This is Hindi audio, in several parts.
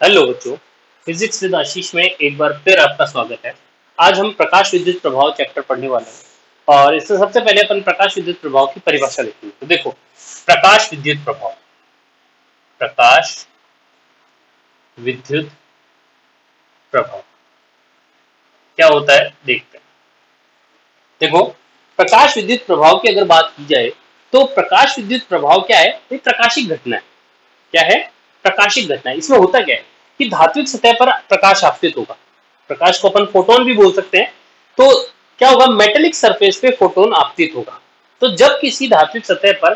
हेलो बच्चों, फिजिक्स विद आशीष में एक बार फिर आपका स्वागत है। आज हम प्रकाश विद्युत प्रभाव चैप्टर पढ़ने वाले हैं और इससे सबसे पहले अपन प्रकाश विद्युत प्रभाव की परिभाषा लिखेंगे। तो देखो, प्रकाश विद्युत प्रभाव, प्रकाश विद्युत प्रभाव क्या होता है देखते हैं। देखो, प्रकाश विद्युत प्रभाव की अगर बात की जाए तो प्रकाश विद्युत प्रभाव क्या है? ये प्रकाशिक घटना है। क्या है? प्रकाशिक घटना है। इसमें होता क्या है कि धात्विक सतह पर प्रकाश आपतित होगा। प्रकाश को अपन फोटोन भी बोल सकते हैं। तो क्या होगा? मेटेलिक सरफेस पे फोटोन आपतित होगा। तो जब किसी धात्विक सतह पर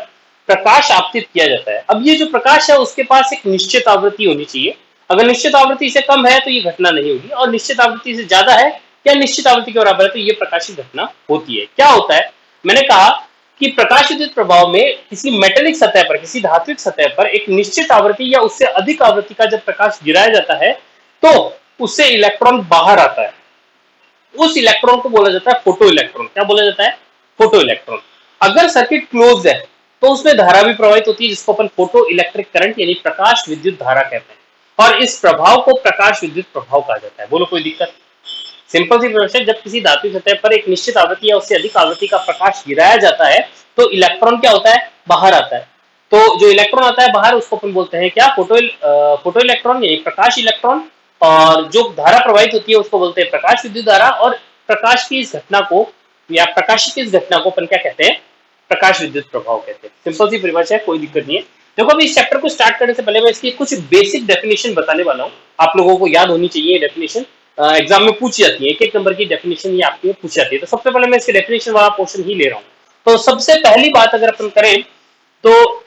प्रकाश आपतित किया जाता है, अब ये जो प्रकाश है उसके पास एक निश्चित आवृत्ति होनी चाहिए। अगर निश्चित आवृत्ति से कम है तो ये घटना नहीं होगी, और निश्चित आवृत्ति से ज्यादा है या निश्चित आवृत्ति के बराबर है तो ये प्रकाशिक घटना होती है। क्या होता है? मैंने कहा कि प्रकाश विद्युत प्रभाव में किसी मेटेलिक सतह पर, किसी धात्विक सतह पर एक निश्चित आवृत्ति या उससे अधिक आवृत्ति का जब प्रकाश गिराया जाता है तो उससे इलेक्ट्रॉन बाहर आता है। उस इलेक्ट्रॉन को बोला जाता है फोटो इलेक्ट्रॉन। क्या बोला जाता है? Photo electron. अगर सर्किट क्लोज है तो उसमें धारा भी प्रवाहित होती है, जिसको अपन फोटो इलेक्ट्रिक करंट यानी प्रकाश विद्युत धारा कहते हैं, और इस प्रभाव को प्रकाश विद्युत प्रभाव कहा जाता है। बोलो, कोई दिक्कत? सिंपल सी परिभाषा, जब किसी धातु सतह पर एक निश्चित आवृत्ति या उससे अधिक आवृत्ति का प्रकाश गिराया जाता है तो इलेक्ट्रॉन क्या होता है? बाहर आता है। तो जो इलेक्ट्रॉन आता है बाहर उसको अपन बोलते हैं क्या? फोटो इलेक्ट्रॉन यानी प्रकाश इलेक्ट्रॉन। और जो धारा प्रवाहित होती है उसको बोलते हैं प्रकाश विद्युत धारा। और प्रकाश की इस घटना को या प्रकाश की इस घटना को अपन क्या कहते हैं? प्रकाश विद्युत प्रभाव कहते हैं। सिंपल सी परिभाषा है, कोई दिक्कत नहीं है। देखो, अभी इस चैप्टर को स्टार्ट करने से पहले मैं इसकी कुछ बेसिक डेफिनेशन बताने वाला हूँ। आप लोगों को याद होनी चाहिए डेफिनेशन, एग्जाम में पूछी जाती है। एक एक नंबर की डेफिनेशन ये आपके पूछी जाती है। तो सबसे पहले मैं इसके डेफिनेशन वाला पोर्शन ही ले रहा हूँ। तो सबसे पहली बात अगर अपन करें तो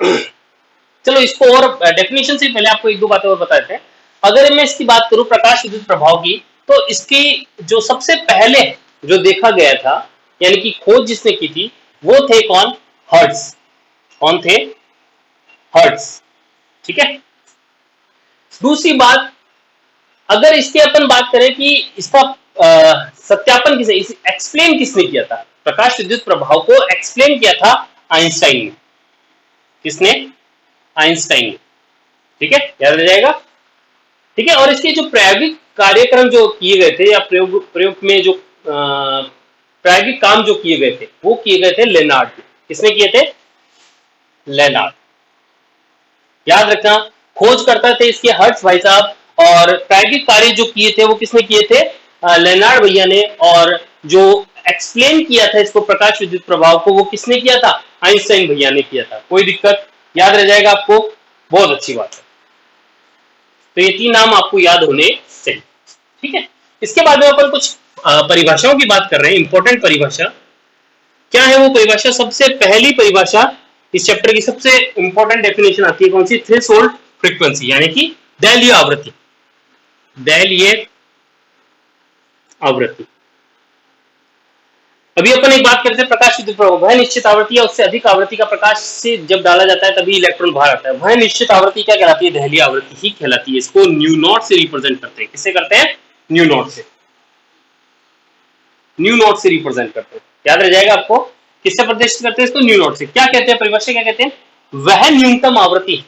चलो इसको और डेफिनेशन से पहले आपको एक दो बातें और बता देते हैं। अगर मैं इसकी बात करूं प्रकाश विद्युत प्रभाव की, तो इसकी जो सबसे पहले जो देखा गया था यानी कि खोज जिसने की थी वो थे कौन? हर्ट्ज। कौन थे? हर्ट्ज। ठीक है। दूसरी बात, अगर इसकी अपन बात करें कि इसका सत्यापन किसने, एक्सप्लेन किसने किया था? प्रकाश विद्युत प्रभाव को एक्सप्लेन किया था आइंस्टाइन ने। किसने? आइंस्टाइन। ठीक है, याद रह जाएगा। ठीक है। और इसके जो प्रायोगिक कार्यक्रम जो किए गए थे या प्रयोग में जो प्रायोगिक काम जो किए गए थे वो किए गए थे लेनार्ड ने। किसने किए थे? लेनार्ड। याद रखना, खोज करता थे इसके हर्ट्ज भाई साहब, और प्रायोगिक कार्य जो किए थे वो किसने किए थे? लेनार्ड भैया ने। और जो एक्सप्लेन किया था इसको प्रकाश विद्युत प्रभाव को वो किसने किया था? आइंस्टाइन भैया ने किया था। कोई दिक्कत? याद रह जाएगा आपको, बहुत अच्छी बात है। तो ये तीन नाम आपको याद होने चाहिए। ठीक है। इसके बाद में अपन कुछ परिभाषाओं की बात कर रहे हैं, इंपॉर्टेंट परिभाषा। क्या है वो परिभाषा? सबसे पहली परिभाषा इस चैप्टर की सबसे इंपॉर्टेंट डेफिनेशन आती है, कौन सी? थ्रेशोल्ड फ्रीक्वेंसी यानी कि दहलीय आवृत्ति। दहलीय आवृत्ति। अभी अपन एक बात करते हैं प्रकाश विद्युत प्रभाव। वह निश्चित आवृत्ति या उससे अधिक आवृत्ति का प्रकाश से जब डाला जाता है तभी इलेक्ट्रॉन बाहर आता है। वह निश्चित आवृत्ति क्या कहलाती है? दहलीय आवृत्ति ही कहलाती है। इसको न्यू नॉट से रिप्रेजेंट करते हैं। किससे करते हैं? न्यू नॉट से। न्यू नॉट से रिप्रेजेंट करते हैं। याद रह जाएगा आपको, किससे प्रदर्शित करते हैं इसको? न्यू नॉट से। क्या कहते हैं परिभाषा? क्या कहते हैं? वह न्यूनतम आवृत्ति,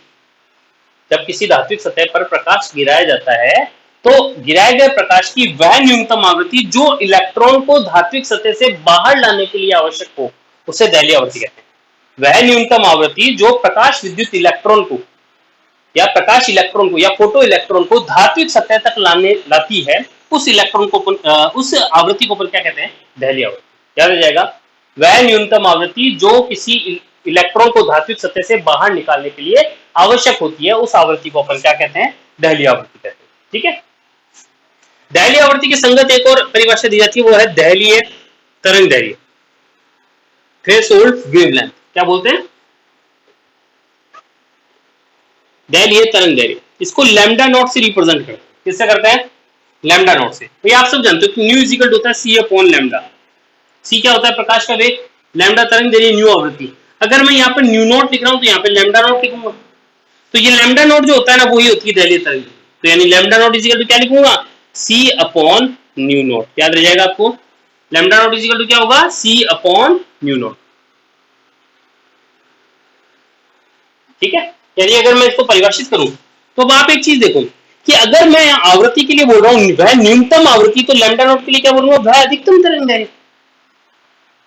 जब किसी धात्विक सतह पर प्रकाश गिराया जाता है तो गिराए गए प्रकाश की वह न्यूनतम आवृत्ति जो इलेक्ट्रॉन को धात्विक सतह से बाहर लाने के लिए आवश्यक हो, उसे दहलीय आवृत्ति कहते हैं। वह न्यूनतम आवृत्ति जो प्रकाश विद्युत इलेक्ट्रॉन को या प्रकाश इलेक्ट्रॉन को या फोटो इलेक्ट्रॉन को धात्विक सतह तक लाती है, उस इलेक्ट्रॉन को उस आवृत्ति को क्या कहते हैं? दहलीय आवृत्ति। याद रह जाएगा, वह न्यूनतम आवृत्ति जो किसी इलेक्ट्रॉन को धात्विक सतह से बाहर निकालने के लिए आवश्यक होती है, उस आवृत्ति को अपन क्या कहते हैं? दहलीय आवृत्ति कहते हैं। ठीक है। दहलीय आवृत्ति के संगत एक और परिभाषा दी जाती है, वो है दहलीय तरंग दैर्घ्य, थ्रेशोल्ड वेवलेंथ। क्या बोलते हैं? दहलीय तरंग दैर्घ्य। इसको लैम्डा नॉट से रिप्रेजेंट करते हैं। किससे करते हैं? लैम्डा नॉट से। तो ये आप सब जानते हो कि न्यू इज इक्वल टू होता है सी अपॉन लैम्डा। सी क्या होता है? प्रकाश का वेग। लैम्डा तरंग दैर्घ्य न्यू आवृत्ति। अगर मैं यहाँ पर न्यू नॉट लिख रहा हूँ तो यहाँ पे लैम्डा नॉट लिखूंगा। तो ये लैम्डा नॉट जो होता है ना, वही होती है दहलीय तरंग। तो यानी lambda naught is equal to क्या लिखूंगा? C upon nu naught. याद रह जाएगा आपको, lambda naught is equal to क्या होगा? C upon nu naught. ठीक है। यानी अगर मैं इसको परिभाषित करूं तो अब आप एक चीज देखो, कि अगर मैं आवृत्ति के लिए बोल रहा हूं वह न्यूनतम आवृत्ति, तो लैम्डा नॉट के लिए क्या बोलूंगा, वह अधिकतम तरंग दैर्घ्य।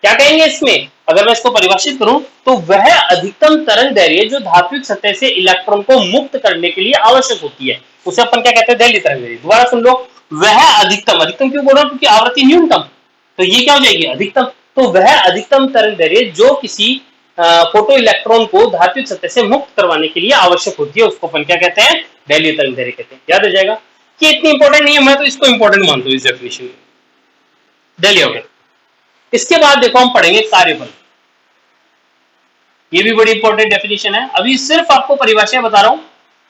क्या कहेंगे इसमें, अगर मैं इसको परिभाषित करूं तो वह अधिकतम तरंग दैर्घ्य जो धात्विक सतह से इलेक्ट्रॉन को मुक्त करने के लिए आवश्यक होती है, उसे अपन क्या कहते हैं, दैर्घ्य तरंग दैर्घ्य। दोबारा सुन लो, वह अधिकतम, अधिकतम क्यों बोल रहा हूं, क्योंकि आवृत्ति न्यूनतम, तो ये क्या हो जाएगी, अधिकतम। तो वह अधिकतम तरंग दैर्घ्य जो किसी फोटो इलेक्ट्रॉन को धात्विक सतह से मुक्त करवाने के लिए आवश्यक होती है, उसको अपन क्या कहते हैं, दैर्घ्य तरंग दैर्घ्य कहते हैं। याद हो जाएगा कि इतनी इंपॉर्टेंट नहीं है, मैं तो इसको इंपॉर्टेंट मानता हूं इस डेफिनेशन में, दैर्घ्य हो गया। इसके बाद देखो हम पढ़ेंगे कार्यफल। ये भी बड़ी इंपॉर्टेंट डेफिनेशन है। अभी सिर्फ आपको परिभाषाएं बता रहा हूं,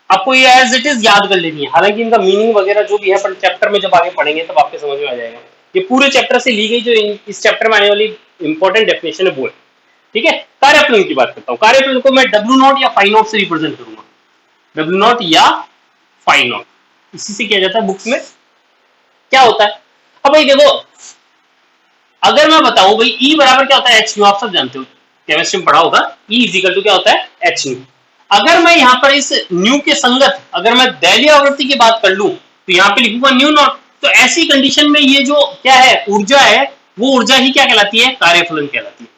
आपको ये एज इट इज याद कर लेनी है, हालांकि इनका मीनिंग वगैरह जो भी है पर चैप्टर में जब आगे पढ़ेंगे तब आपके समझ में आ जाएगा। ये पूरे चैप्टर से ली गई जो इस चैप्टर में आने वाली इंपॉर्टेंट डेफिनेशन है वो है, ठीक है। कार्यफलन की बात करता हूं, कार्यफलन को मैं डब्ल्यू नॉट या फाई नॉट से रिप्रेजेंट करूंगा, डब्ल्यू नॉट या फाई नॉट, इसी से किया जाता है बुक्स में। क्या होता है, अब भाई देखो, अगर मैं बताऊं भाई ई बराबर क्या होता है, एच न्यू, आप सब जानते हो, केमिस्ट्री में पढ़ा होगा, ई इक्वल टू क्या होता है, एच न्यू। अगर मैं यहाँ पर इस न्यू के संगत अगर मैं दैलीय आवृत्ति की बात कर लूं तो यहाँ पे लिखूंगा न्यू नॉट। तो ऐसी कंडीशन में ये जो क्या है, ऊर्जा है, वो ऊर्जा ही क्या कहलाती है, कार्यफलन कहलाती है।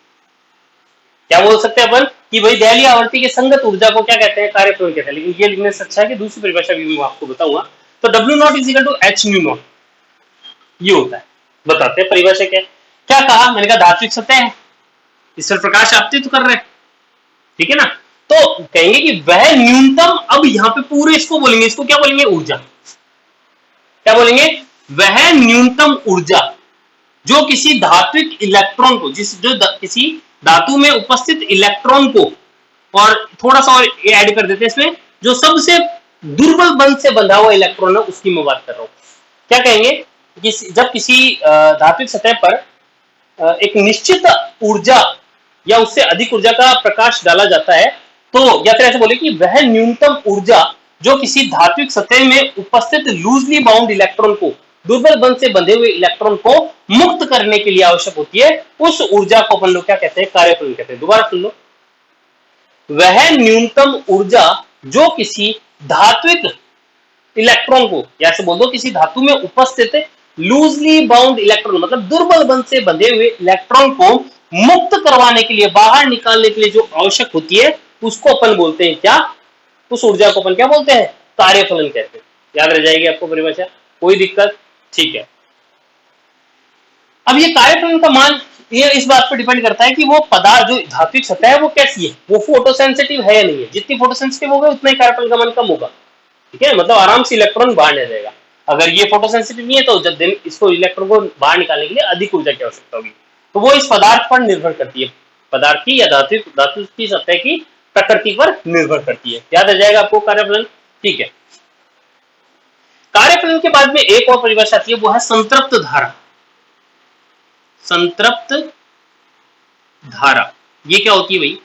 क्या बोल सकते हैं अपन कि भाई दैलीय आवृत्ति के संगत ऊर्जा को क्या कहते हैं, कार्यफलन कहते हैं। लेकिन ये लिखने से अच्छा है कि दूसरी परिभाषा भी मैं आपको बताऊंगा। तो W naught is equal to H nu naught, ये होता है। बताते हैं परिभाषा क्या है। क्या कहा मैंने, कहा धात्विक सतह है, इस पर प्रकाश आपतित कर रहे हैं, ठीक है ना। तो कहेंगे कि वह न्यूनतम, अब यहां पे पूरे इसको बोलेंगे, इसको क्या बोलेंगे, ऊर्जा। क्या बोलेंगे, वह न्यूनतम ऊर्जा जो किसी धात्विक इलेक्ट्रॉन को, किसी धातु में उपस्थित इलेक्ट्रॉन को, और थोड़ा सा और ऐड कर देते हैं इसमें, जो सबसे दुर्बल बंध से बंधा हुआ इलेक्ट्रॉन है उसकी मैं बात कर रहा हूं। क्या कहेंगे कि जब किसी धात्विक सतह पर एक निश्चित ऊर्जा या उससे अधिक ऊर्जा का प्रकाश डाला जाता है, तो या फिर ऐसे बोले कि वह न्यूनतम ऊर्जा जो किसी धात्विक सतह में उपस्थित लूजली बाउंड इलेक्ट्रॉन को, दुर्बल बंध से बंधे हुए इलेक्ट्रॉन को मुक्त करने के लिए आवश्यक होती है, उस ऊर्जा को अपन लोग क्या कहते हैं, कार्यफलन कहते हैं। दोबारा सुन लो, वह न्यूनतम ऊर्जा जो किसी धात्विक इलेक्ट्रॉन को, या ऐसे बोल दो किसी धातु में उपस्थित लूजली बाउंड इलेक्ट्रॉन, मतलब दुर्बल बंध से बंधे हुए इलेक्ट्रॉन को मुक्त करवाने के लिए, बाहर निकालने के लिए जो आवश्यक होती है, उसको अपन बोलते हैं क्या, उस ऊर्जा को अपन क्या बोलते हैं, कार्यफलन कहते हैं। याद रह जाएगी आपको परिभाषा, कोई दिक्कत, ठीक है। अब ये कार्यफलन का मान ये इस बात पर डिपेंड करता है कि वो पदार्थ जो धात्विक सतह है वो कैसी है, वो फोटोसेंसिटिव है या नहीं है। जितनी फोटोसेंसिटिव होगा उतना ही कार्यफलन का मान कम होगा, ठीक है, मतलब आराम से इलेक्ट्रॉन बाहर ले जाएगा। अगर ये फोटोसेंसिटिव नहीं है तो जब दिन इसको इलेक्ट्रॉन को बाहर निकालने के लिए अधिक ऊर्जा की आवश्यकता होगी। तो वो इस पदार्थ पर निर्भर करती है, पदार्थ की या धातु की सतह की प्रकृति पर निर्भर करती है। याद आ जाएगा आपको कार्यफलन, ठीक है। कार्यफलन के बाद में एक और परिभाषा आती है, वो है संतृप्त धारा। संतृप्त धारा ये क्या होती है भाई,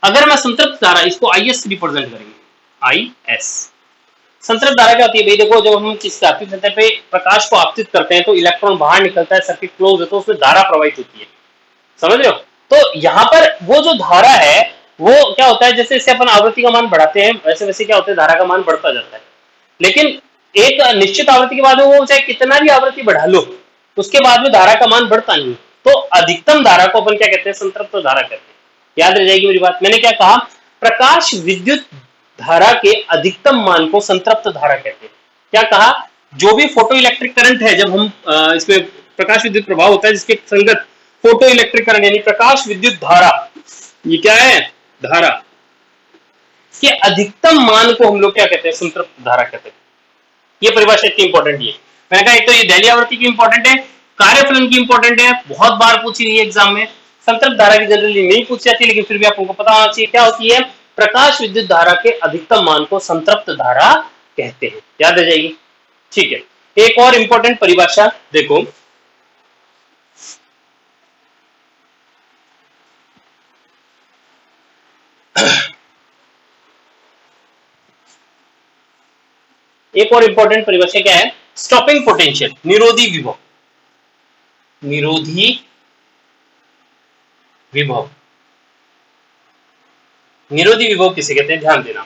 अगर मैं संतृप्त धारा, इसको आईएस रिप्रेजेंट करेंगे, आईएस। संतृप्त धारा क्या होती है भाई, देखो जब हम किसी धात्विक सतह पे प्रकाश को आपतित करते हैं तो इलेक्ट्रॉन बाहर निकलता है, सर्किट क्लोज है, तो उसमें धारा प्रवाहित होती है, समझ रहे हो। तो यहाँ पर वो जो धारा है वो क्या होता है, जैसे जैसे अपन आवृत्ति का मान बढ़ाते हैं वैसे वैसे क्या होता है, धारा का मान बढ़ता जाता है। लेकिन एक निश्चित आवृत्ति के बाद में वो चाहे कितना भी आवृत्ति बढ़ा लो, उसके बाद में धारा का मान बढ़ता नहीं। तो अधिकतम धारा को अपन क्या कहते हैं, संतृप्त धारा कहते हैं। याद रह जाएगी मेरी बात, मैंने क्या कहा, प्रकाश विद्युत धारा के अधिकतम मान को संतृप्त धारा कहते हैं। क्या कहा, जो भी फोटो इलेक्ट्रिक करंट है, जब हम इसमें प्रकाश विद्युत प्रभाव होता है जिसके संगत फोटो इलेक्ट्रिक करंट यानी प्रकाश विद्युत धारा, ये क्या है, धारा के अधिकतम मान को हम लोग क्या कहते हैं, संतृप्त धारा कहते हैं। ये परिभाषा इतनी इंपॉर्टेंट है। मैंने कहा एक तो ये दैलीय आवृत्ति की इंपॉर्टेंट है, कार्यफलन की इंपॉर्टेंट है, बहुत बार पूछी गई है एग्जाम में। संतृप्त धारा की जनरली नहीं पूछी जाती, लेकिन फिर भी आपको पता होना चाहिए क्या होती है, प्रकाश विद्युत धारा के अधिकतम मान को संतृप्त धारा कहते हैं। याद आ जाएगी, ठीक है। एक और इंपॉर्टेंट परिभाषा देखो, एक और इंपॉर्टेंट परिभाषा क्या है, स्टॉपिंग पोटेंशियल, निरोधी विभव। निरोधी विभव, निरोधी विभव किसे कहते हैं, ध्यान देना।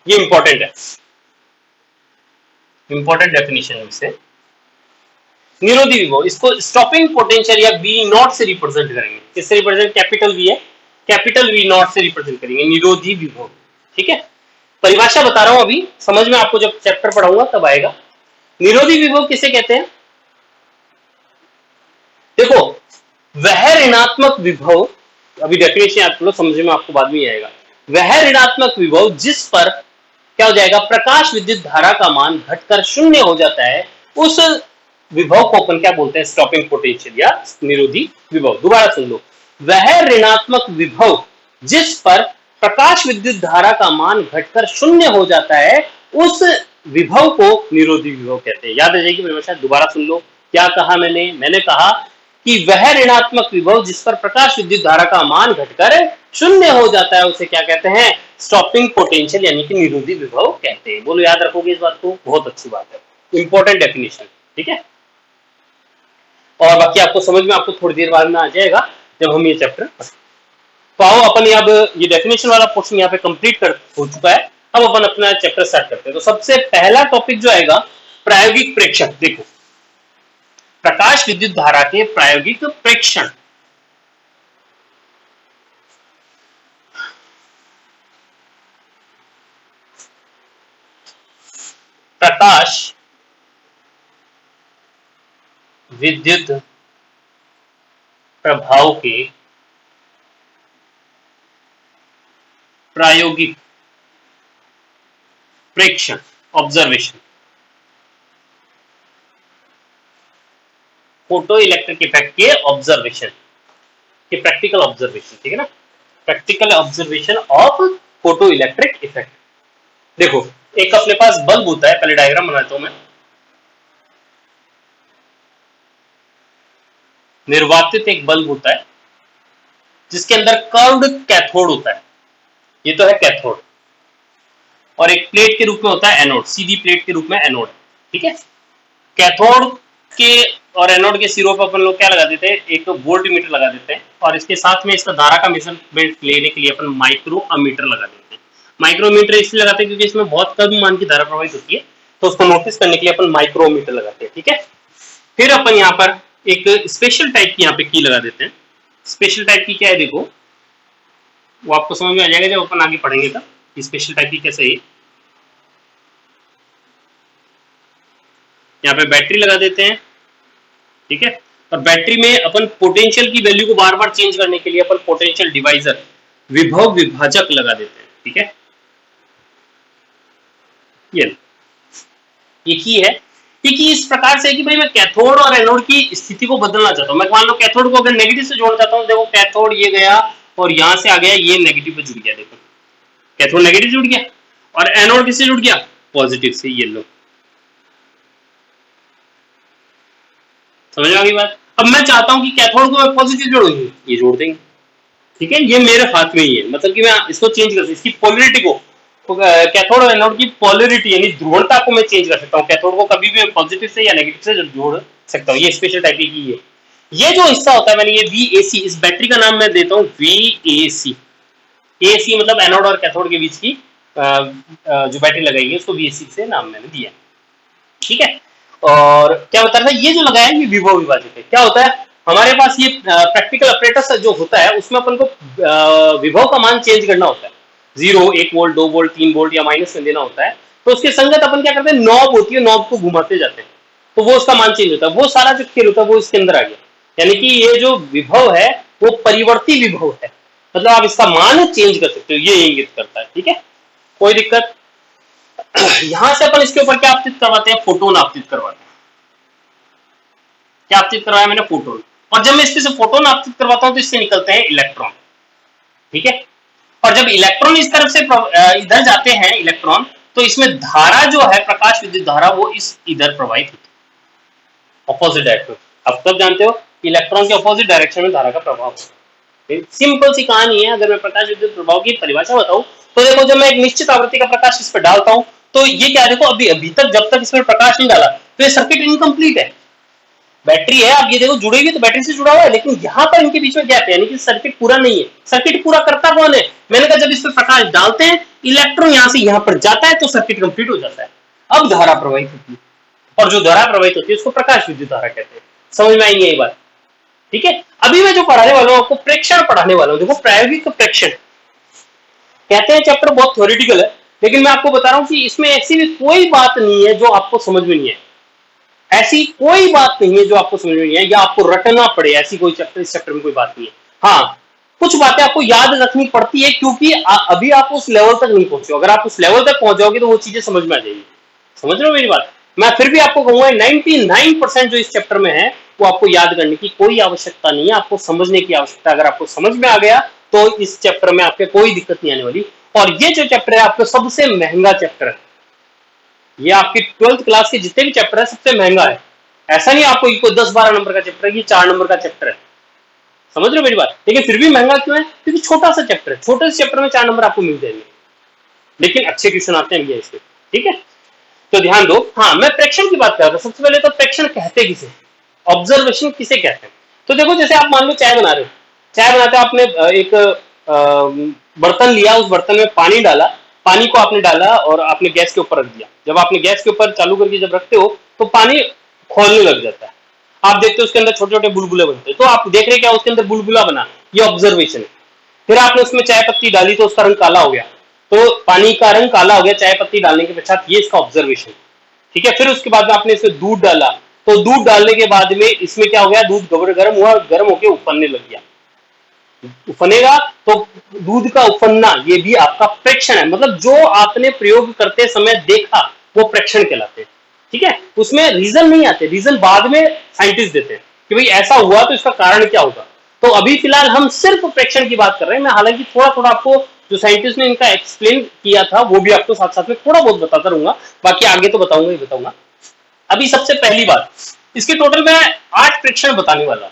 ये इंपॉर्टेंट है, इंपॉर्टेंट डेफिनेशन है इससे। निरोधी विभव इसको स्टॉपिंग पोटेंशियल या वी नॉट से रिप्रेजेंट करेंगे। किससे रिप्रेजेंट? कैपिटल वी है, कैपिटल वी नॉट से रिप्रेजेंट करेंगे निरोधी विभव। ठीक है, परिभाषा बता रहा हूं, अभी समझ में आपको जब चैप्टर पढ़ाऊंगा तब आएगा। निरोधी विभव किसे कहते हैं? देखो, वह ऋणात्मक विभव, अभी डेफिनेशन आप लोग समझ में आपको बाद में आएगा। वह ऋणात्मक विभव जिस पर क्या हो जाएगा, प्रकाश विद्युत धारा का मान घटकर शून्य हो जाता है, उस विभव को अपन क्या बोलते हैं? स्टॉपिंग पोटेंशियल या निरोधी विभव। दोबारा सुन लो, वह ऋणात्मक विभव जिस पर प्रकाश विद्युत धारा का मान घटकर शून्य हो जाता है, उस विभव को निरोधी विभव कहते हैं। याद आ जाएगी परिभाषा, दोबारा सुन लो। क्या कहा मैंने? मैंने कहा कि वह ऋणात्मक विभव जिस पर प्रकाश विद्युत धारा का मान घटकर शून्य हो जाता है, उसे क्या कहते हैं? स्टॉपिंग पोटेंशियल यानी कि निरोधी विभव कहते हैं। बोलो, याद रखोगे इस बात को? बहुत अच्छी बात है, इंपॉर्टेंट डेफिनेशन। ठीक है, और बाकी आपको समझ में आपको थोड़ी देर बाद में आ जाएगा जब हम ये चैप्टर। तो आओ अपन अब ये डेफिनेशन वाला पोर्शन यहाँ पे कंप्लीट कर हो चुका है, अब अपन अपना चैप्टर स्टार्ट करते हैं। तो सबसे पहला टॉपिक जो आएगा, प्रायोगिक प्रेक्षण। देखो, प्रकाश विद्युत धारा के प्रायोगिक प्रेक्षण। प्रकाश विद्युत प्रभाव के प्रायोगिक प्रेक्षण, ऑब्जर्वेशन। फोटो इलेक्ट्रिक इफेक्ट के ऑब्जर्वेशन, के प्रैक्टिकल ऑब्जर्वेशन। ठीक है ना, practical observation of photo electric effect. देखो, एक अपने पास बल्ब होता है, पहले डायग्राम बनाता हूं मैं। निर्वातित एक बल्ब होता है जिसके अंदर कर्व्ड कैथोड होता है, ये तो है कैथोड, और एक प्लेट के रूप में होता है एनोड, सीधी प्लेट के रूप में एनोड। ठीक है, कैथोड के और एनोड के सिरों पर अपन लोग क्या लगा देते हैं? एक वोल्ट मीटर लगा देते हैं, और इसके साथ में इसका धारा का मेजरमेंट लेने के लिए अपन माइक्रो अमीटर लगा देते हैं। माइक्रोमीटर इसलिए लगाते हैं क्योंकि इसमें बहुत कम मान की धारा प्रवाहित होती है, तो उसको नोटिस करने के लिए अपन माइक्रोमीटर लगाते हैं। ठीक है, फिर अपन यहाँ पर एक स्पेशल टाइप की यहाँ पे की लगा देते हैं। स्पेशल टाइप की क्या है? देखो, वो आपको समझ में आ जाएगा जब अपन आगे पढ़ेंगे तब स्पेशल टाइप की कैसे है। यहाँ पे बैटरी लगा देते हैं। ठीक है, और बैटरी में अपन पोटेंशियल की वैल्यू को बार बार चेंज करने के लिए अपन पोटेंशियल डिवाइजर, विभव विभाजक लगा देते हैं। ठीक है, ये की है। ये की इस प्रकार से है कि भाई मैं कैथोड और एनोड की स्थिति को बदलना चाहता हूं। मैं मान लो कैथोड को अगर नेगेटिव से जोड़ना चाहता हूं, देखो कैथोड ये गया और यहां से आ गया, ये नेगेटिव पे जुड़ गया। देखो, कैथोड नेगेटिव जुड़ गया और एनोड किससे जुड़ गया? पॉजिटिव से। ये लो, समझ में आ गई बात? अब मैं चाहता हूं कि कैथोड को मैं पॉजिटिव जोड़ूंगी, ये जोड़ देंगे। ठीक है, ये मेरे हाथ में ही है, मतलब कि मैं इसको चेंज कर सकता हूं, इसकी पोलरिटी को, कैथोड और एनोड की पोलरिटी यानी ध्रुवणता को मैं चेंज कर सकता हूं। कैथोड को कभी भी पॉजिटिव से या नेगेटिव से जोड़ सकता हूं। ये स्पेशल टाइप की है। ये जो हिस्सा होता है, मैंने ये VAC, इस बैटरी का नाम मैं देता हूं VAC। AC मतलब एनोड और कैथोड के बीच की जो बैटरी लगाई है उसको VAC से नाम मैंने दिया। ठीक है, और क्या बता रहा था, ये जो लगाया है ये विभव विभाजक है। क्या होता है हमारे पास, ये प्रैक्टिकल ऑपरेटर्स जो होता है उसमें अपन को विभव का मान चेंज करना होता है। 0, 1 वोल्ट, 2 वोल्ट, 3 वोल्ट या माइनस में देना होता है। तो उसके संगत अपन क्या करते हैं, नॉब होती है, नॉब को घुमाते जाते हैं, तो वो उसका मान चेंज होता है। वो सारा जो खेल होता है वो इसके अंदर आ गया। यानी कि ये जो विभव है वो परिवर्ती विभव है, मतलब आप इसका मान चेंज कर सकते हो, ये इंगित करता है। ठीक है, कोई दिक्कत? यहां से अपन इसके ऊपर क्या आपतित करवाते हैं? फोटोन आपतित करवाते हैं। क्या आपतित करवाया मैंने? फोटोन। और जब मैं इसमें से फोटोन आपतित करवाता हूं तो इससे निकलते हैं इलेक्ट्रॉन। ठीक है, और जब इलेक्ट्रॉन इस तरफ से इधर जाते हैं इलेक्ट्रॉन, तो इसमें धारा जो है, प्रकाश विद्युत धारा, वो इस इधर प्रवाहित होती है, अपोजिट डायरेक्शन। अब कब जानते हो, इलेक्ट्रॉन के अपोजिट डायरेक्शन में धारा का प्रभाव। सिंपल सी कहानी है। अगर मैं प्रकाश विद्युत प्रभाव की परिभाषा बताऊं तो देखो, जब मैं एक निश्चित आवृत्ति का प्रकाश इस पर डालता हूं तो ये क्या, देखो अभी तक जब तक इसमें प्रकाश नहीं डाला तो ये सर्किट इनकम्प्लीट है। बैटरी है, आप ये देखो जुड़ी हुई तो बैटरी से जुड़ा हुआ है, लेकिन यहाँ पर इनके बीच में गैप है, यानी कि सर्किट पूरा नहीं है। सर्किट पूरा करता कौन है? मैंने कहा जब इस पर प्रकाश डालते हैं, इलेक्ट्रॉन यहाँ से यहाँ पर जाता है तो सर्किट कंप्लीट हो जाता है। अब धारा प्रवाहित होती है, और जो धारा प्रवाहित होती है उसको प्रकाश विद्युत धारा कहते हैं। समझ में आई यही बात? ठीक है। अभी मैं जो पढ़ाने वाला हूँ आपको प्रेक्षण पढ़ाने वाला हूँ। देखो प्रायोगिक प्रेक्षण कहते हैं, चैप्टर बहुत थ्योरेटिकल है, लेकिन मैं आपको बता रहा हूँ कि इसमें ऐसी भी कोई बात नहीं है जो आपको समझ में नहीं है। ऐसी कोई बात नहीं है जो आपको समझ में नहीं है या आपको रटना पड़े, ऐसी कोई चैप्टर इस चैप्टर में कोई बात नहीं है। हाँ, कुछ बातें आपको याद रखनी पड़ती है क्योंकि अभी आप उस लेवल तक नहीं पहुंचे। अगर आप उस लेवल तक पहुंच जाओगे तो वो चीजें समझ में आ जाएगी। समझ रहे हो मेरी बात? मैं फिर भी आपको कहूंगा 99% जो इस चैप्टर में है वो आपको याद करने की कोई आवश्यकता नहीं है, आपको समझने की आवश्यकता। अगर आपको समझ में आ गया तो इस चैप्टर में आपके कोई दिक्कत नहीं आने वाली। और ये जो चैप्टर है आपका सबसे महंगा चैप्टर है। ये आपकी 12th क्लास के जितने भी चैप्टर है सबसे महंगा है। ऐसा नहीं आपको कोई 10-12 नंबर का चैप्टर है, ये 4 नंबर का चैप्टर है। समझ रहे हो मेरी बात? लेकिन फिर भी महंगा क्यों है? क्योंकि छोटा सा चैप्टर है, छोटे से चैप्टर में 4 नंबर आपको मिल जाएंगे, लेकिन अच्छे क्वेश्चन आते हैं इसके। ठीक है, तो ध्यान दो। हाँ, मैं प्रेक्षण की बात कर रहा था। सबसे पहले तो प्रेक्षण कहते किसे, ऑब्जर्वेशन किसे कहते हैं? तो देखो, जैसे आप मान लो चाय बना रहे हो, चाय बनाते आपने एक बर्तन लिया, उस बर्तन में पानी डाला, पानी को आपने डाला और आपने गैस के ऊपर रख दिया। जब आपने गैस के ऊपर चालू करके जब रखते हो तो पानी खोलने लग जाता है। आप देखते हो उसके अंदर छोटे छोटे बुलबुले बनते हैं, तो आप देख रहे क्या उसके अंदर बुलबुला बना, ये ऑब्जर्वेशन है। फिर आपने उसमें चाय पत्ती डाली तो उसका रंग काला हो गया, तो पानी का रंग काला हो गया चाय पत्ती डालने के पश्चात, ये इसका ऑब्जर्वेशन। ठीक है, फिर उसके बाद में आपने इसमें दूध डाला, तो दूध डालने के बाद में इसमें क्या हो गया, दूध गर्म हुआ, गर्म होकर उफनने लग गया। उफनेगा तो दूध का उफनना, ये भी आपका प्रेक्षण है। मतलब जो आपने प्रयोग करते समय देखा वो प्रेक्षण कहलाते हैं। ठीक है, उसमें रीजन नहीं आते, रीजन बाद में साइंटिस्ट देते हैं कि भाई ऐसा हुआ तो इसका कारण क्या होगा। तो अभी फिलहाल हम सिर्फ प्रेक्षण की बात कर रहे हैं। मैं हालांकि थोड़ा थोड़ा आपको जो साइंटिस्ट ने इनका एक्सप्लेन किया था वो भी आपको साथ साथ में थोड़ा बहुत बताता रहूंगा, बाकी आगे तो बताऊंगा ही बताऊंगा। अभी सबसे पहली बात, इसके टोटल मैं 8 प्रेक्षण बताने वाला।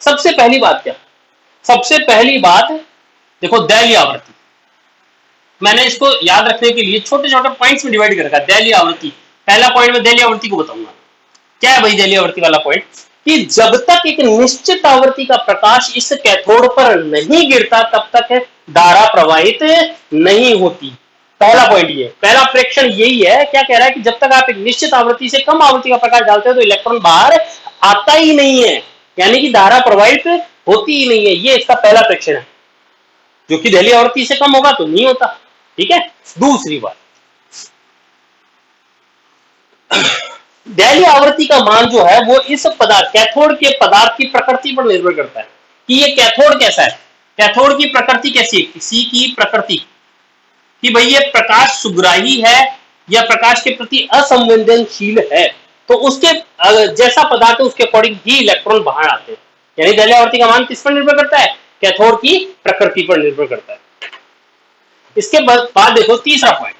सबसे पहली बात क्या, सबसे पहली बात देखो, दैलीय आवृत्ति। मैंने इसको याद रखने के लिए छोटे छोटे पॉइंट्स में डिवाइड कर रखा है। दैलीय आवृत्ति, पहला पॉइंट में दैलीय आवृत्ति को बताऊंगा। क्या है भाई दैलीय आवृत्ति वाला पॉइंट? कि जब तक एक निश्चित आवृत्ति का प्रकाश इस कैथोड पर नहीं गिरता तब तक धारा प्रवाहित नहीं होती। पहला पॉइंट ये, पहला प्रेक्षण यही है। क्या कह रहा है कि जब तक आप एक निश्चित आवृत्ति से कम आवृत्ति का प्रकाश डालते हो तो इलेक्ट्रॉन बाहर आता ही नहीं है, यानी कि धारा प्रवाहित होती ही नहीं है। ये इसका पहला प्रेक्षण है, जो कि दैलीय आवृत्ति से कम होगा तो नहीं होता। ठीक है, दूसरी बात, दैलीय आवृत्ति का मान जो है वो इस पदार्थ, कैथोड के पदार्थ की प्रकृति पर निर्भर करता है कि ये कैथोड कैसा है। कैथोड की प्रकृति कैसी है, किसी की प्रकृति कि भाई ये प्रकाश सुग्राही है या प्रकाश के प्रति असंवेदनशील है, तो उसके जैसा पदार्थ है उसके अकॉर्डिंग ही इलेक्ट्रॉन बाहर आते हैं। यानी दैलीय आवृत्ति का मान किस पर निर्भर करता है? कैथोड की प्रकृति पर निर्भर करता है। इसके बाद देखो तीसरा पॉइंट,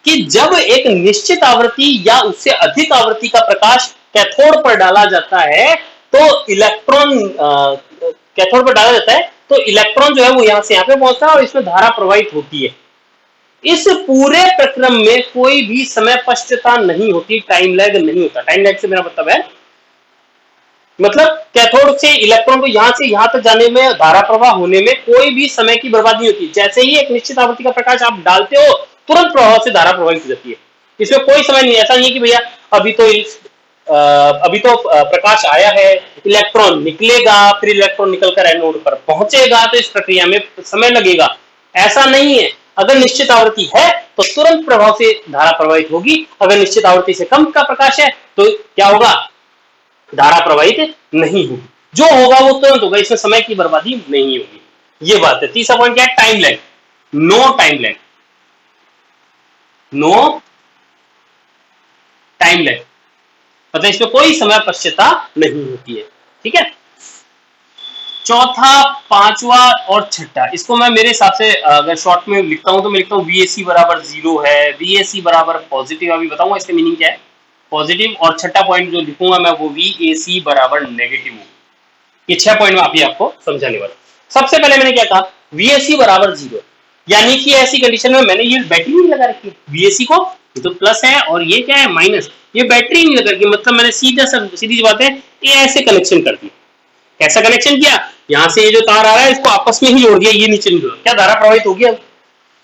कि जब एक निश्चित आवृत्ति या उससे अधिक आवृत्ति का प्रकाश कैथोड पर डाला जाता है तो इलेक्ट्रॉन कैथोड पर डाला जाता है तो इलेक्ट्रॉन जो है वो यहां से यहां पे पहुंचता है और इसमें धारा प्रवाहित होती है। इस पूरे प्रक्रम में कोई भी समय पश्चता नहीं होती, टाइम लैग नहीं होता। टाइम लैग से मेरा मतलब है, मतलब कैथोड से इलेक्ट्रॉन को यहां से यहां तक जाने में, धारा प्रवाह होने में कोई भी समय की बर्बादी नहीं होती। जैसे ही एक निश्चित आवृत्ति का प्रकाश आप डालते हो तुरंत प्रभाव से धारा प्रवाहित हो जाती है। इसमें कोई समय नहीं, ऐसा नहीं है कि भैया अभी तो प्रकाश आया है, इलेक्ट्रॉन निकलेगा, फिर इलेक्ट्रॉन निकलकर एनोड पर पहुंचेगा तो इस प्रक्रिया में समय लगेगा। ऐसा नहीं है। अगर निश्चित आवृत्ति है तो तुरंत प्रभाव से धारा प्रवाहित होगी। अगर निश्चित आवृत्ति से कम का प्रकाश है तो क्या होगा, धारा प्रवाहित नहीं होगी। जो होगा वो तुरंत होगा, इसमें समय की बर्बादी नहीं होगी। ये बात है। तीसरा पॉइंट क्या है? Time lag. No time lag, no time lag, मतलब इसमें कोई समय पश्चता नहीं होती है। ठीक है, चौथा, पांचवा और छठा, इसको मैं मेरे हिसाब से अगर शॉर्ट में लिखता हूं तो मैं लिखता हूं VAC बराबर 0 है, VAC बराबर पॉजिटिव, अभी बताऊंगा इसका मीनिंग क्या है, पॉजिटिव। और छठा पॉइंट जो लिखूंगा मैं वो VAC बराबर नेगेटिव। ये 6 पॉइंट में अभी आपको समझाने वाला। सबसे पहले मैंने क्या कहा, VAC बराबर 0, यानी कि ऐसी कंडीशन में मैंने ये बैटरी नहीं लगा रखी है, VAC को ये तो प्लस है और ये क्या है माइनस। ये बैटरी नहीं लगा के मतलब मैंने सीधी बात है ये ऐसे कनेक्शन कर दिया। कैसा कनेक्शन किया, यहाँ से ये जो तार आ रहा है इसको आपस में ही जोड़ दिया, ये नीचे नहीं जोड़ा। क्या धारा प्रवाहित होगी? अब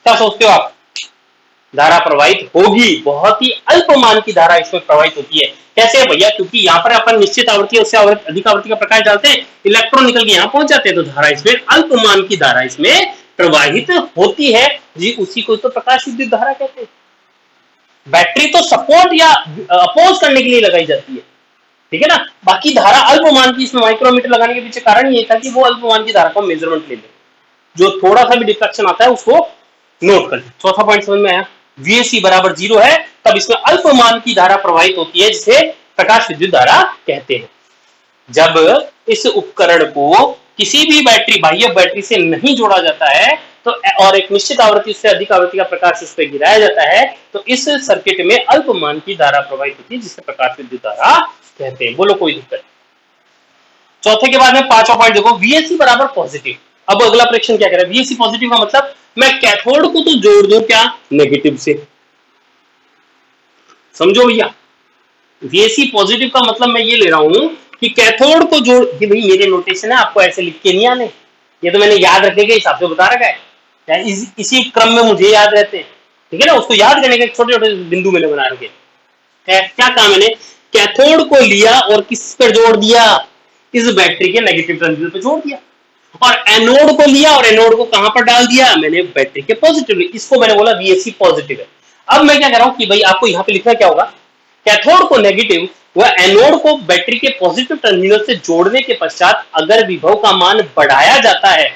क्या सोचते हो आप? धारा प्रवाहित होगी, बहुत ही अल्प मान की धारा इसमें प्रवाहित होती है। कैसे है भैया? क्योंकि यहाँ पर अपन निश्चित आवृत्ति उससे अधिक आवृत्ति का प्रकाश डालते हैं, इलेक्ट्रॉन निकल के यहाँ पहुंच जाते हैं, तो धारा इसमें अल्प मान की धारा इसमें प्रवाहित होती है जी। उसी को तो प्रकाश विद्युत धारा कहते हैं। बैटरी तो सपोर्ट या अपोज करने के लिए लगाई जाती है, ठीक है ना। बाकी धारा अल्पमान की इसमें माइक्रोमीटर लगाने के पीछे कारण ये था कि वो अल्पमान की धारा का मेजरमेंट ले ले, जो थोड़ा सा भी डिफ्लेक्शन आता है उसको नोट कर ले। चौथा पॉइंट समझ में आया? VAC बराबर 0 है तब इसमें अल्पमान की धारा प्रवाहित होती है जिसे प्रकाश विद्युत धारा कहते हैं। जब इस उपकरण को किसी भी बैटरी बाह्य बैटरी से नहीं जोड़ा जाता है तो और एक निश्चित आवृत्ति से अधिक आवृत्ति का प्रकाश इस पर गिराया जाता है तो इस सर्किट में अल्पमान की धारा प्रवाहित होती है जिसे प्रकाश विद्युत धारा कहते हैं। बोलो कोई दिक्कत? चौथे के बाद में पांचवा पॉइंट देखो, VAC बराबर पॉजिटिव। अब अगला प्रेक्षण क्या कह रहा है? VAC पॉजिटिव का मतलब मैं कैथोड को तो जोड़ दूं क्या नेगेटिव से। समझो भैया, VAC पॉजिटिव का मतलब मैं ये ले रहा हूं कि कैथोड को जोड़, कि भाई मेरे नोटेशन है आपको ऐसे लिख के नहीं आने, ये तो मैंने याद रखने के हिसाब से बता रखा है, इसी क्रम में मुझे याद रहते हैं, ठीक है ना। उसको याद करने के छोटे छोटे बिंदु मैंने बना रखे। क्या काम मैंने? कैथोड को लिया और किस पर जोड़ दिया? इस बैटरी के नेगेटिव टर्मिनल पे जोड़ दिया। और एनोड को लिया और एनोड को कहां पर डाल दिया? मैंने बैटरी के पॉजिटिव। इसको मैंने बोला VAC पॉजिटिव है। अब मैं क्या कर रहा हूं कि भाई आपको यहां पे लिखना क्या होगा, कैथोड को नेगेटिव व एनोड को बैटरी के पॉजिटिव टर्मिनल से जोड़ने के पश्चात अगर विभव का मान बढ़ाया जाता है,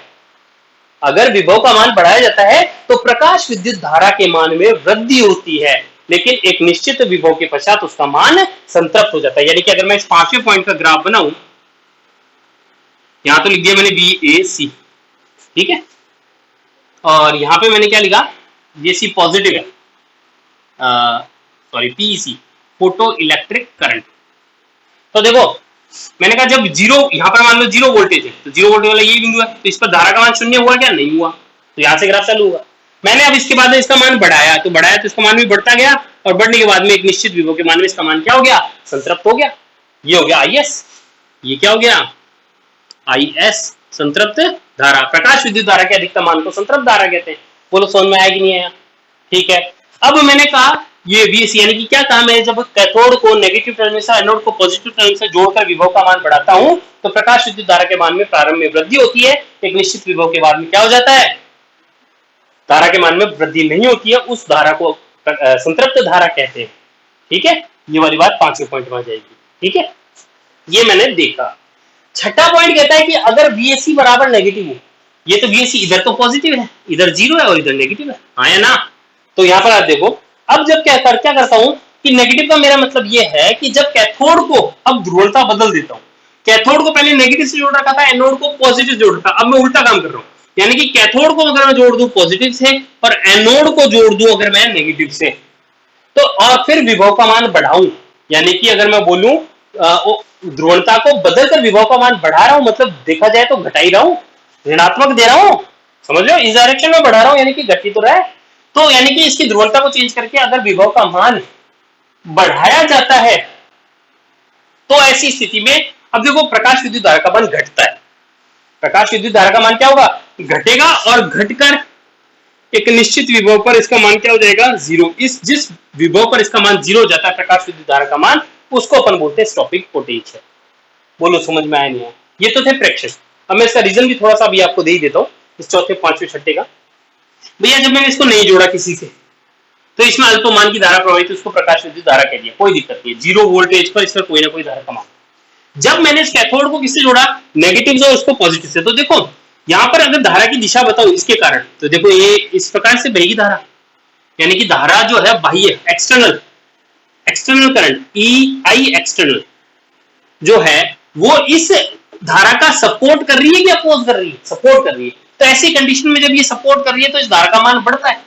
अगर विभव का मान बढ़ाया जाता है तो प्रकाश विद्युत धारा के मान में वृद्धि होती है, लेकिन एक निश्चित विभव के पश्चात उसका मान संतृप्त हो जाता है। यानी कि अगर मैं इस पांचवें पॉइंट का ग्राफ बनाऊं, यहां तो लिख दिया मैंने VAC, ठीक है, और यहां पे मैंने क्या लिखा? VAC पॉजिटिव है, sorry PEC, photo electric current. तो देखो मैंने कहा जब जीरो, यहां पर मान लो 0 वोल्टेज है तो 0 वोल्टेज वाला ये बिंदु है, तो इस पर धारा का मान 0 हुआ क्या? नहीं हुआ, तो यहां से ग्राफ चालू हुआ। मैंने अब इसके बाद इसका मान बढ़ाया तो इसका मान भी बढ़ता गया और बढ़ने के बाद में एक निश्चित विभव के मान में इसका मान क्या हो गया? संतृप्त हो गया। ये हो गया IS, ये क्या हो गया? IS, संतृप्त धारा। प्रकाश विद्युत धारा के अधिकतम मान को संतृप्त धारा कहते हैं। बोलो समझ में आया कि नहीं आया? ठीक है। अब मैंने कहा ये VAC यानी कि क्या काम है, जब कैथोड को नेगेटिव टर्मिनल से एनोड को पॉजिटिव टर्मिनल से जोड़कर विभव का मान बढ़ाता हूं तो प्रकाश विद्युत धारा के मान में प्रारंभ में वृद्धि होती है, एक निश्चित विभव के बाद में क्या हो जाता है? धारा के मान में वृद्धि नहीं होती है, उस धारा को संतृप्त धारा कहते हैं। ठीक है, ये वाली बात पांचवें पॉइंट में आ जाएगी। ठीक है, ये मैंने देखा। छठा पॉइंट कहता है कि अगर VAC बराबर नेगेटिव हो, ये तो VAC इधर तो पॉजिटिव है, इधर 0 है और इधर नेगेटिव है, हाँ या ना। तो यहाँ पर आप देखो, अब जब क्या करता हूं कि नेगेटिव का मेरा मतलब ये है कि जब कैथोड को अब ध्रुवता बदल देता हूं, कैथोड को पहले नेगेटिव से जोड़ रखा था, एनोड को पॉजिटिव जोड़ रखा, अब मैं उल्टा काम कर रहा हूं, यानी कि कैथोड को अगर मैं जोड़ दूं पॉजिटिव से और एनोड को जोड़ दूं अगर मैं नेगेटिव से, तो और फिर विभव का मान बढ़ाऊं, यानी कि अगर मैं बोलूं ध्रुवता को बदलकर विभव का मान बढ़ा रहा हूं, मतलब देखा जाए तो घटा ही रहा हूं, ऋणात्मक दे रहा हूं, समझ लो, इस डायरेक्शन में बढ़ा रहा हूं यानी कि घटी तो रहा है। तो यानी कि इसकी ध्रुवता को चेंज करके अगर विभव का मान बढ़ाया जाता है तो ऐसी स्थिति में अब देखो प्रकाश विद्युत धारा का मान घटता है, प्रकाश विद्युत धारा का मान क्या होगा? घटेगा और घटकर एक निश्चित विभव पर इसका मान क्या हो जाएगा? 0। इस जिस विभव पर इसका मान 0 हो जाता है प्रकाश विद्युत धारा का मान, उसको अपन बोलते हैं स्टॉपिंग पोटेंशियल। बोलो समझ में आया नहीं आया? ये तो थे प्रेक्षण। अब मैं इसका रीजन भी थोड़ा सा अभी आपको दे ही देता हूं, इस चौथे पांचवें छठे का। भैया जब मैंने इसको नहीं जोड़ा किसी से तो इसमें अल्पमान की धारा प्रवाहित, उसको प्रकाश विद्युत धारा कह दिया, कोई दिक्कत नहीं है, 0 वोल्टेज पर इसमें कोई ना कोई धारा का मान। जब मैंने इस कैथोड को किससे जोड़ा? नेगेटिव से, उसको पॉजिटिव से, तो देखो यहां पर अगर धारा की दिशा बताऊं इसके कारण, तो देखो ये इस प्रकार से बहेगी धारा, यानी कि धारा जो है बाह्य एक्सटर्नल करंट EI एक्सटर्नल जो है वो इस धारा का सपोर्ट कर रही है कि अपोज कर रही है? सपोर्ट कर रही है। तो ऐसी कंडीशन में जब ये सपोर्ट कर रही है तो इस धारा का मान बढ़ता है,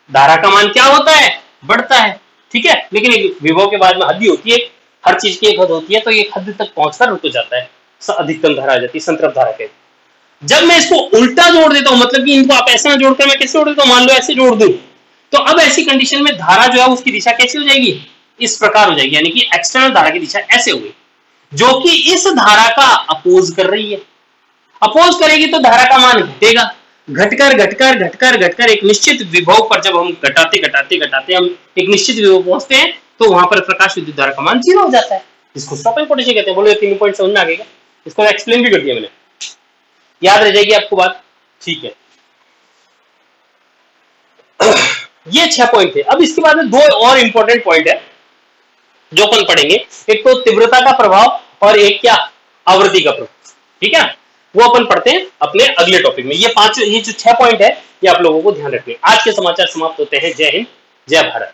धारा का मान क्या होता है? बढ़ता है। ठीक है, लेकिन एक विभव के बाद में हद होती है, हर चीज की एक हद होती है, तो एक हद तक पहुंचकर रुक जाता है, अधिकतम धारा आ जाती है, संतृप्त धारा कहते हैं। जब मैं इसको उल्टा जोड़ देता हूं, मतलब कि इनको आप ऐसा जोड़कर मैं कैसे जोड़ देता हूं, मान लो ऐसे जोड़ दूं, तो अब ऐसी कंडीशन में धारा जो है उसकी दिशा कैसी हो जाएगी, इस प्रकार हो जाएगी, यानी कि एक्सटर्नल धारा की दिशा ऐसे हो गई, जो कि इस धारा का अपोज कर रही है। अपोज करेगी तो धारा का मान घटेगा, घटकर घटकर घटकर घटकर एक निश्चित विभव पर जब हम घटाते घटाते घटाते हम एक निश्चित विभव पहुंचते हैं, तो वहां पर प्रकाश विद्युत धारा का मान 0 हो जाता है। इसको स्टॉपिंग पोटेंशियल कहते हैं। बोलो, 3 पॉइंट समझ में आ गया? इसको एक्सप्लेन भी कर दिया मैंने, याद रह जाएगी आपको बात, ठीक है। ये 6 पॉइंट थे। अब इसके बाद में 2 और इंपॉर्टेंट पॉइंट है जो अपन पढ़ेंगे। एक तो तीव्रता का प्रभाव और एक क्या, आवृत्ति का प्रभाव, ठीक है। वो अपन पढ़ते हैं अपने अगले टॉपिक में। ये जो 6 पॉइंट है ये आप लोगों को ध्यान रखने। आज के समाचार समाप्त होते हैं। जय हिंद, जय भारत।